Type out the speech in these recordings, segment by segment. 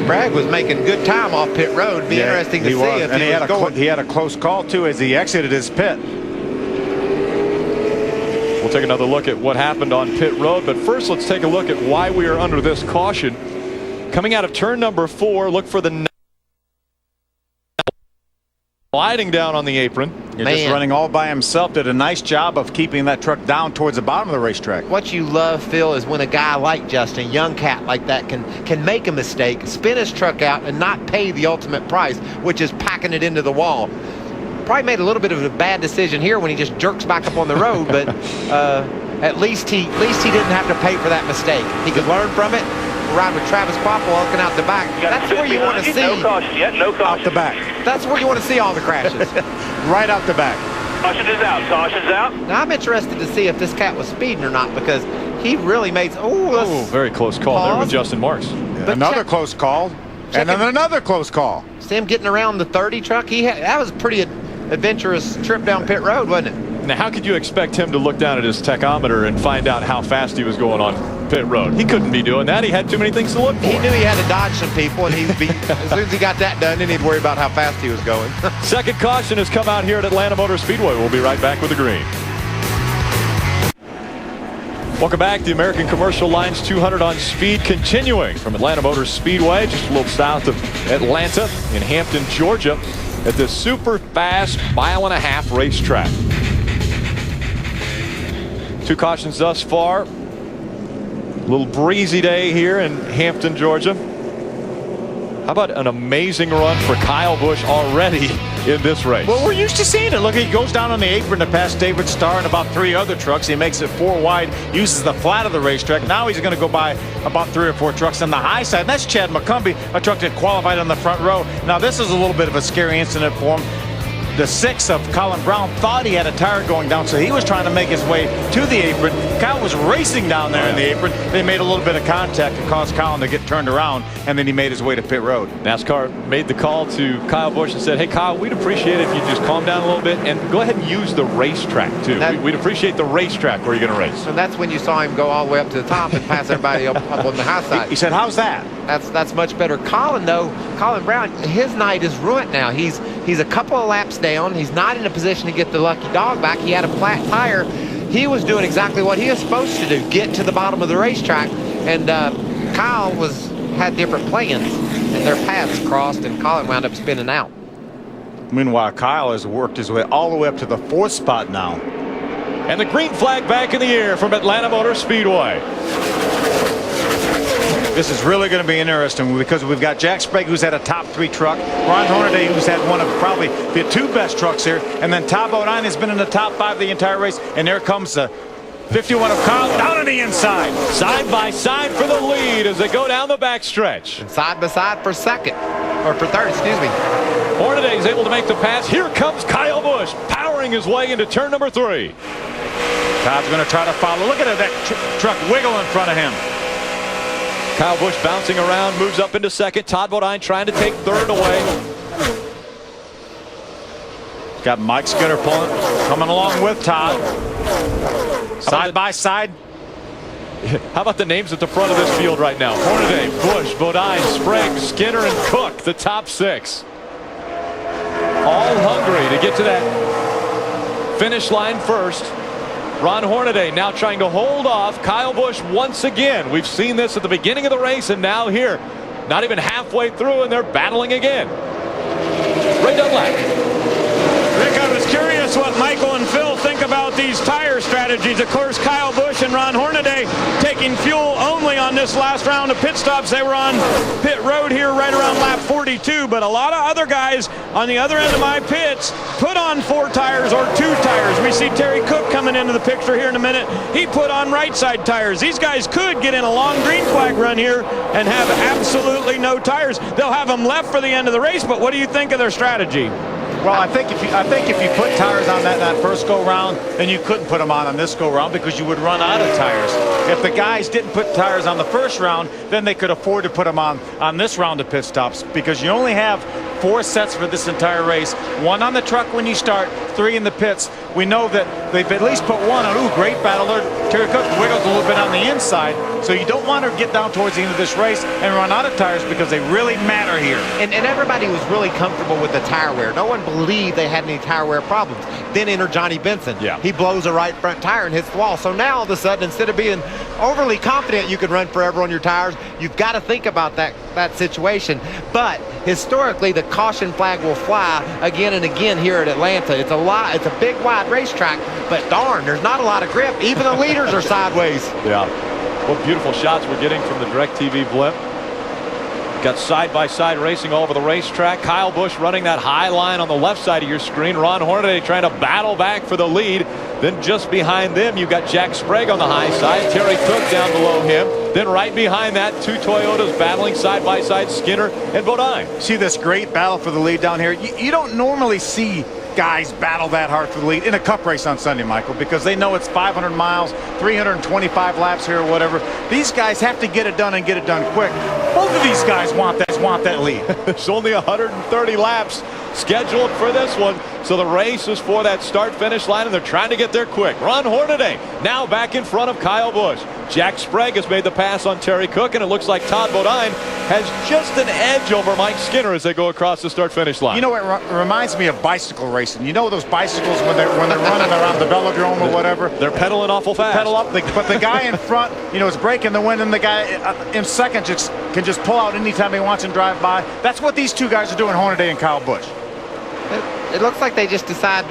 Sprague was making good time off pit road. Be interesting to see if and he was going. He had a close call too as he exited his pit. We'll take another look at what happened on pit road, but first let's take a look at why we are under this caution. Coming out of turn number 4, look for the gliding down on the apron. Just running all by himself. Did a nice job of keeping that truck down towards the bottom of the racetrack. What you love, Phil, is when a guy like Justin, a young cat like that, can make a mistake, spin his truck out, and not pay the ultimate price, which is packing it into the wall. Probably made a little bit of a bad decision here when he just jerks back up on the road, but at least he didn't have to pay for that mistake. He could learn from it. Ride with Travis Popple looking out the back. That's where you want to see. No caution yet. No caution. Out the back. That's where you want to see all the crashes. Right out the back. Caution is out. Caution's out. Now I'm interested to see if this cat was speeding or not, because he really made. Oh, very close call there with Justin Marks. Another close call, and then another close call. See him getting around the 30 truck. That was a pretty adventurous trip down pit road, wasn't it? Now, how could you expect him to look down at his tachometer and find out how fast he was going on pit road? He couldn't be doing that. He had too many things to look for. He knew he had to dodge some people, and as soon as he got that done, then he'd worry about how fast he was going. Second caution has come out here at Atlanta Motor Speedway. We'll be right back with the green. Welcome back. The American Commercial Lines 200 on speed continuing from Atlanta Motor Speedway, just a little south of Atlanta in Hampton, Georgia, at this super fast mile-and-a-half racetrack. 2 cautions thus far. A little breezy day here in Hampton, Georgia. How about an amazing run for Kyle Busch already in this race? Well, we're used to seeing it. Look, he goes down on the apron to pass David Starr and about 3 other trucks. He makes it 4 wide, uses the flat of the racetrack. Now he's going to go by about 3 or 4 trucks on the high side. And that's Chad McCumbee, a truck that qualified on the front row. Now this is a little bit of a scary incident for him. The 6 of Colin Brown thought he had a tire going down, so he was trying to make his way to the apron. Kyle was racing down there in the apron. They made a little bit of contact and caused Colin to get turned around, and then he made his way to pit road. NASCAR made the call to Kyle Busch and said, hey, Kyle, we'd appreciate it if you just calm down a little bit and go ahead and use the racetrack, too. We'd appreciate the racetrack where you're going to race. And that's when you saw him go all the way up to the top and pass everybody up on the high side. He said, how's that? That's much better. Colin, though, Colin Brown, his night is ruined now. He's a couple of laps down. He's not in a position to get the lucky dog back. He had a flat tire. He was doing exactly what he was supposed to do, get to the bottom of the racetrack. And Kyle had different plans, and their paths crossed, and Colin wound up spinning out. Meanwhile, Kyle has worked his way all the way up to the 4th spot now. And the green flag back in the air from Atlanta Motor Speedway. This is really going to be interesting because we've got Jack Sprague, who's had a top 3 truck, Ron Hornaday, who's had one of probably the 2 best trucks here, and then Todd Bodine has been in the top 5 the entire race, and there comes the 51 of Kyle down on the inside. Side by side for the lead as they go down the backstretch. And side by side for second, or for third, excuse me. Hornaday is able to make the pass. Here comes Kyle Busch, powering his way into turn number 3. Todd's going to try to follow. Look at that truck wiggle in front of him. Kyle Busch bouncing around, moves up into second. Todd Bodine trying to take third away. Got Mike Skinner coming along with Todd. Side by side. How about the names at the front of this field right now? Hornaday, Busch, Bodine, Sprague, Skinner, and Cook, the top 6. All hungry to get to that finish line first. Ron Hornaday now trying to hold off Kyle Busch once again. We've seen this at the beginning of the race, and now here, not even halfway through, and they're battling again. Ray Dunlap. Rick, I was curious what Michael and Phil think about these tire strategies. Of course, Kyle Busch and Ron Hornaday taking fuel only on this last round of pit stops. They were on pit road here right around lap 42, but a lot of other guys on the other end of my pits put on 4 tires or 2 tires. We see Terry Cook coming into the picture here in a minute. He put on right side tires. These guys could get in a long green flag run here and have absolutely no tires. They'll have them left for the end of the race, but what do you think of their strategy? Well, I think if you put tires on that first go round, then you couldn't put them on this go round because you would run out of tires. If the guys didn't put tires on the first round, then they could afford to put them on this round of pit stops because you only have 4 sets for this entire race. 1 on the truck when you start, 3 in the pits. We know that they've at least put 1 on. Ooh, great battle there. Terry Cook wiggles a little bit on the inside, so you don't want to get down towards the end of this race and run out of tires because they really matter here. And everybody was really comfortable with the tire wear. No one believed they had any tire wear problems. Then enter Johnny Benson. Yeah. He blows a right front tire and hits the wall. So now all of a sudden, instead of being overly confident you can run forever on your tires, you've got to think about that situation. But historically, the caution flag will fly again and again here at Atlanta. It's a big wide racetrack, but darn, there's not a lot of grip. Even the leaders are sideways. Yeah. What beautiful shots we're getting from the DirecTV blimp. Got side-by-side racing all over the racetrack. Kyle Busch running that high line on the left side of your screen. Ron Hornaday trying to battle back for the lead. Then just behind them, you've got Jack Sprague on the high side. Terry Cook down below him. Then right behind that, 2 Toyotas battling side-by-side, Skinner and Bodine. See this great battle for the lead down here. You don't normally see guys battle that hard for the lead in a cup race on Sunday, Michael, because they know it's 500 miles, 325 laps here or whatever. These guys have to get it done and get it done quick. Both of these guys want that lead. There's only 130 laps scheduled for this one, so the race is for that start-finish line, and they're trying to get there quick. Ron Hornaday now back in front of Kyle Busch. Jack Sprague has made the pass on Terry Cook, and it looks like Todd Bodine has just an edge over Mike Skinner as they go across the start-finish line. You know, it reminds me of bicycle racing. You know those bicycles when they're running around the velodrome or whatever? They're pedaling awful fast. Pedal up, but the guy in front, you know, is breaking the wind, and the guy in second can just pull out anytime he wants and drive by. That's what these two guys are doing, Hornaday and Kyle Busch. It looks like they just decide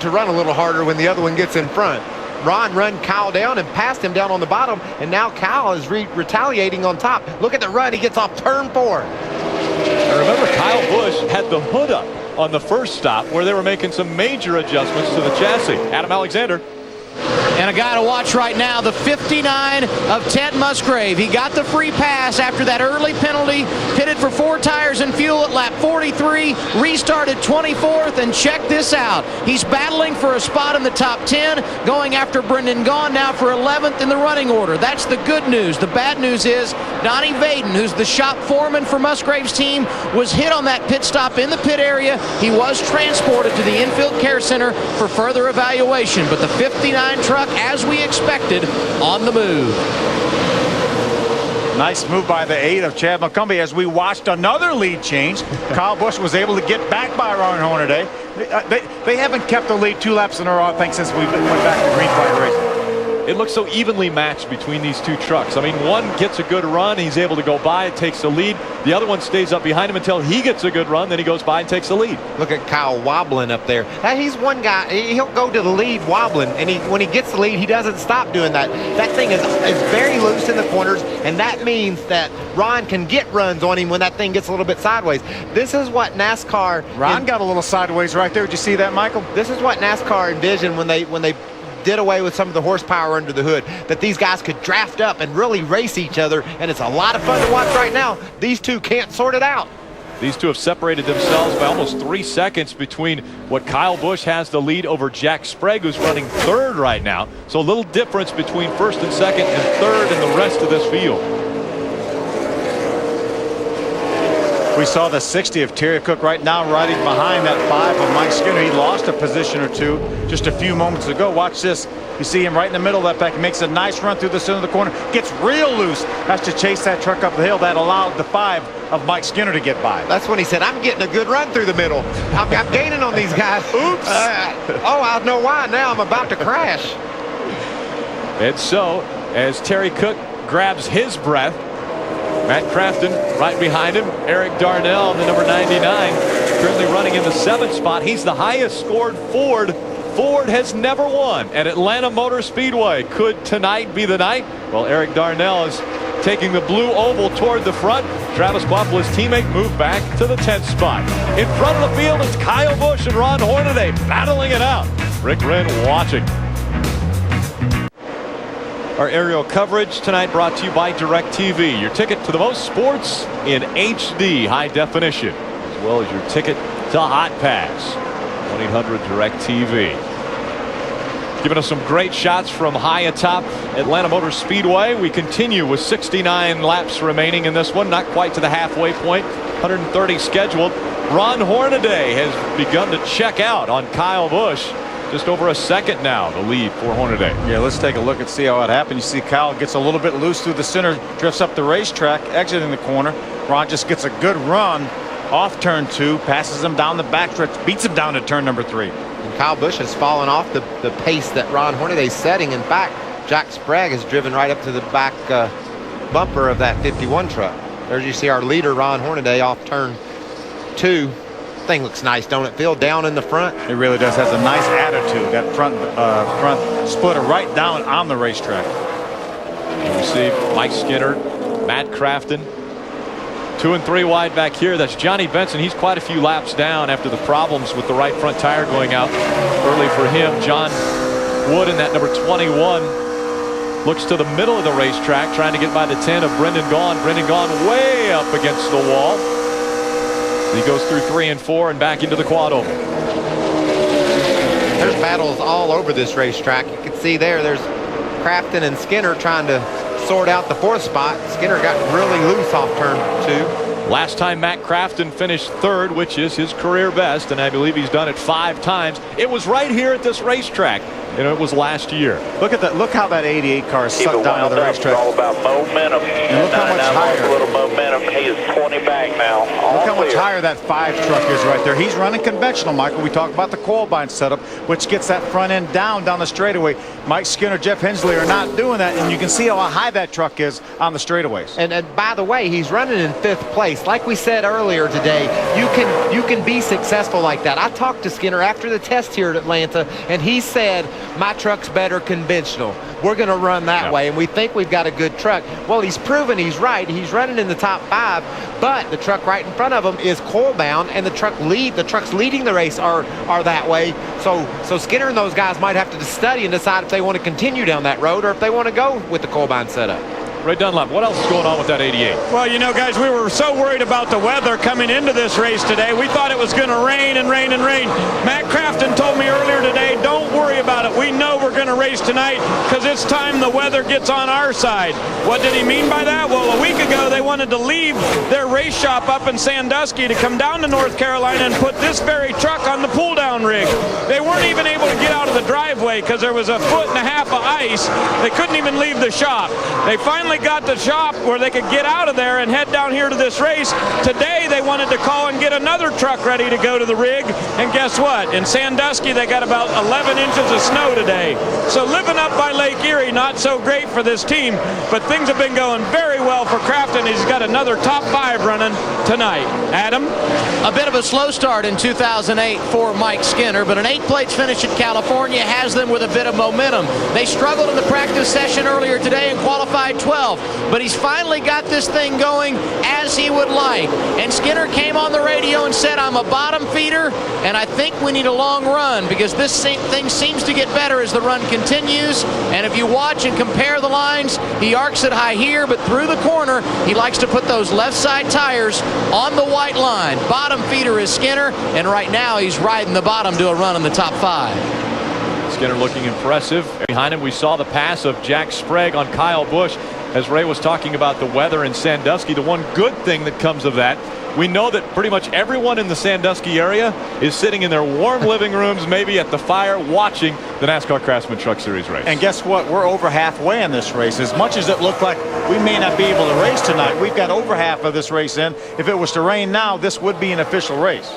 to run a little harder when the other one gets in front. Ron run Kyle down and passed him down on the bottom, and now Kyle is retaliating on top. Look at the run. He gets off turn 4. And remember, Kyle Busch had the hood up on the first stop where they were making some major adjustments to the chassis. Adam Alexander. And a guy to watch right now, the 59 of Ted Musgrave. He got the free pass after that early penalty, pitted for 4 tires and fuel at lap 43, restarted 24th, and check this out. He's battling for a spot in the top 10, going after Brendan Gaughan now for 11th in the running order. That's the good news. The bad news is Donnie Vaden, who's the shop foreman for Musgrave's team, was hit on that pit stop in the pit area. He was transported to the infield care center for further evaluation, but the 59 truck, as we expected, on the move. Nice move by the 8 of Chad McCumbee as we watched another lead change. Kyle Busch was able to get back by Ron Hornaday. They haven't kept the lead 2 laps in a row, I think, since we went back to green flag racing. It looks so evenly matched between these 2 trucks. I mean, one gets a good run, he's able to go by, it takes the lead. The other one stays up behind him until he gets a good run, then he goes by and takes the lead. Look at Kyle wobbling up there. He's one guy, he'll go to the lead wobbling, and when he gets the lead, he doesn't stop doing that. That thing is very loose in the corners, and that means that Ron can get runs on him when that thing gets a little bit sideways. This is what NASCAR... Ron got a little sideways right there. Did you see that, Michael? This is what NASCAR envisioned when they did away with some of the horsepower under the hood, that these guys could draft up and really race each other, and it's a lot of fun to watch right now. These two can't sort it out. These two have separated themselves by almost 3 seconds between what Kyle Busch has the lead over Jack Sprague, who's running 3rd right now. So a little difference between 1st and 2nd and 3rd in the rest of this field. We saw the 60 of Terry Cook right now riding behind that 5 of Mike Skinner. He lost a position or 2 just a few moments ago. Watch this. You see him right in the middle of that pack. He makes a nice run through the center of the corner. Gets real loose. Has to chase that truck up the hill. That allowed the 5 of Mike Skinner to get by. That's when he said, I'm getting a good run through the middle. I'm gaining on these guys. Oops. I know why now. I'm about to crash. And so, as Terry Cook grabs his breath, Matt Crafton right behind him. Eric Darnell, the number 99, currently running in the 7th spot. He's the highest scored Ford. Ford has never won at Atlanta Motor Speedway. Could tonight be the night? Well, Eric Darnell is taking the blue oval toward the front. Travis Buffalo, his teammate, moved back to the 10th spot. In front of the field, it's Kyle Busch and Ron Hornaday battling it out. Rick Wren watching. Our aerial coverage tonight brought to you by DirecTV. Your ticket to the most sports in HD high definition, as well as your ticket to Hot Pass. 1-800-DirecTV. Giving us some great shots from high atop Atlanta Motor Speedway. We continue with 69 laps remaining in this one. Not quite to the halfway point. 130 scheduled. Ron Hornaday has begun to check out on Kyle Busch. Just over a second now, the lead for Hornaday. Yeah, let's take a look and see how it happened. You see Kyle gets a little bit loose through the center, drifts up the racetrack, exiting the corner. Ron just gets a good run off turn 2, passes him down the backstretch, beats him down to turn number 3. And Kyle Busch has fallen off the pace that Ron Hornaday's setting. In fact, Jack Sprague has driven right up to the back bumper of that 51 truck. There you see our leader, Ron Hornaday, off turn 2. Thing looks nice, don't it, Phil? Down in the front. It really does. Has a nice attitude. That front splitter right down on the racetrack. You see Mike Skinner, Matt Crafton, 2 and 3 wide back here. That's Johnny Benson. He's quite a few laps down after the problems with the right front tire going out early for him. John Wood in that number 21 looks to the middle of the racetrack, trying to get by the 10 of Brendan Gaughan. Brendan Gaughan way up against the wall. He goes through 3 and 4 and back into the quad oval. There's battles all over this racetrack. You can see there's Crafton and Skinner trying to sort out the 4th spot. Skinner got really loose off turn 2. Last time Matt Crafton finished 3rd, which is his career best, and I believe he's done it 5 times. It was right here at this racetrack, and it was last year. Look at that. Look how that 88 car is sucked down to the racetrack. It's all about momentum. And look how much higher. A little momentum. He is 20 back now. Look how much higher that 5 truck is right there. He's running conventional, Michael. We talked about the coil bind setup, which gets that front end down the straightaway. Mike Skinner, Jeff Hensley are not doing that, and you can see how high that truck is on the straightaways. And by the way, he's running in 5th place. Like we said earlier today, you can be successful like that. I talked to Skinner after the test here at Atlanta, and he said, my truck's better conventional. We're going to run that way, and we think we've got a good truck. Well, he's proven he's right. He's running in the top 5, but the truck right in front of him is coil bound, and the trucks leading the race are that way. So Skinner and those guys might have to study and decide if they want to continue down that road or if they want to go with the coil bound setup. Ray Dunlap, what else is going on with that 88? Well, you know, guys, we were so worried about the weather coming into this race today. We thought it was going to rain and rain and rain. Matt Crafton told me earlier today, don't worry about it. We know we're going to race tonight because it's time the weather gets on our side. What did he mean by that? Well, a week ago, they wanted to leave their race shop up in Sandusky to come down to North Carolina and put this very truck on the pull-down rig. They weren't even able to get out of the driveway because there was 1.5 feet of ice. They couldn't even leave the shop. They finally got the shop where they could get out of there and head down here to this race. Today they wanted to call and get another truck ready to go to the rig, and guess what? In Sandusky they got about 11 inches of snow today. So living up by Lake Erie, not so great for this team, but things have been going very well for Crafton. He's got another top 5 running tonight. Adam? A bit of a slow start in 2008 for Mike Skinner, but an 8th place finish at California has them with a bit of momentum. They struggled in the practice session earlier today and qualified 12. But he's finally got this thing going as he would like. And Skinner came on the radio and said, I'm a bottom feeder, and I think we need a long run because this thing seems to get better as the run continues. And if you watch and compare the lines, he arcs it high here, but through the corner, he likes to put those left side tires on the white line. Bottom feeder is Skinner, and right now he's riding the bottom to a run in the top 5. Skinner looking impressive. Behind him, we saw the pass of Jack Sprague on Kyle Busch. As Ray was talking about the weather in Sandusky, the one good thing that comes of that, we know that pretty much everyone in the Sandusky area is sitting in their warm living rooms, maybe at the fire, watching the NASCAR Craftsman Truck Series race. And guess what? We're over halfway in this race. As much as it looked like we may not be able to race tonight, we've got over half of this race in. If it was to rain now, this would be an official race.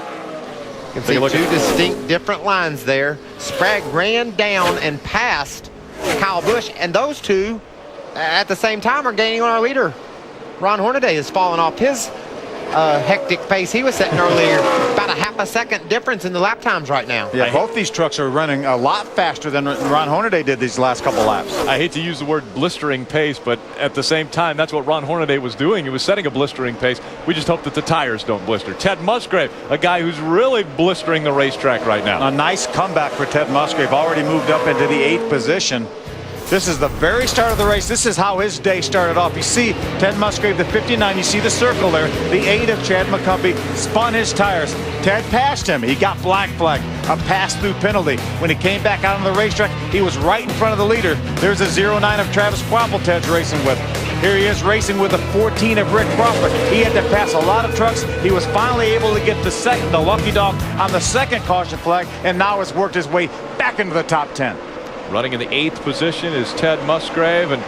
You can see 2 distinct different lines there. Sprague ran down and passed Kyle Busch, and those 2 at the same time are gaining on our leader. Ron Hornaday has fallen off his hectic pace he was setting earlier. About a half a second difference in the lap times right now. Yeah, both these trucks are running a lot faster than Ron Hornaday did these last couple laps. I hate to use the word blistering pace, but at the same time, that's what Ron Hornaday was doing. He was setting a blistering pace. We just hope that the tires don't blister. Ted Musgrave, a guy who's really blistering the racetrack right now. A nice comeback for Ted Musgrave, already moved up into the 8th position. This is the very start of the race. This is how his day started off. You see Ted Musgrave, the 59. You see the circle there. The 8 of Chad McCumbee spun his tires. Ted passed him. He got black flag, a pass-through penalty. When he came back out on the racetrack, he was right in front of the leader. There's a 09 of Travis Quapple Ted's racing with. Here he is racing with the 14 of Rick Crawford. He had to pass a lot of trucks. He was finally able to get the lucky dog on the second caution flag, and now has worked his way back into the top 10. Running in the 8th position is Ted Musgrave, and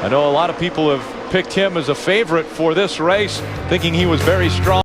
I know a lot of people have picked him as a favorite for this race, thinking he was very strong.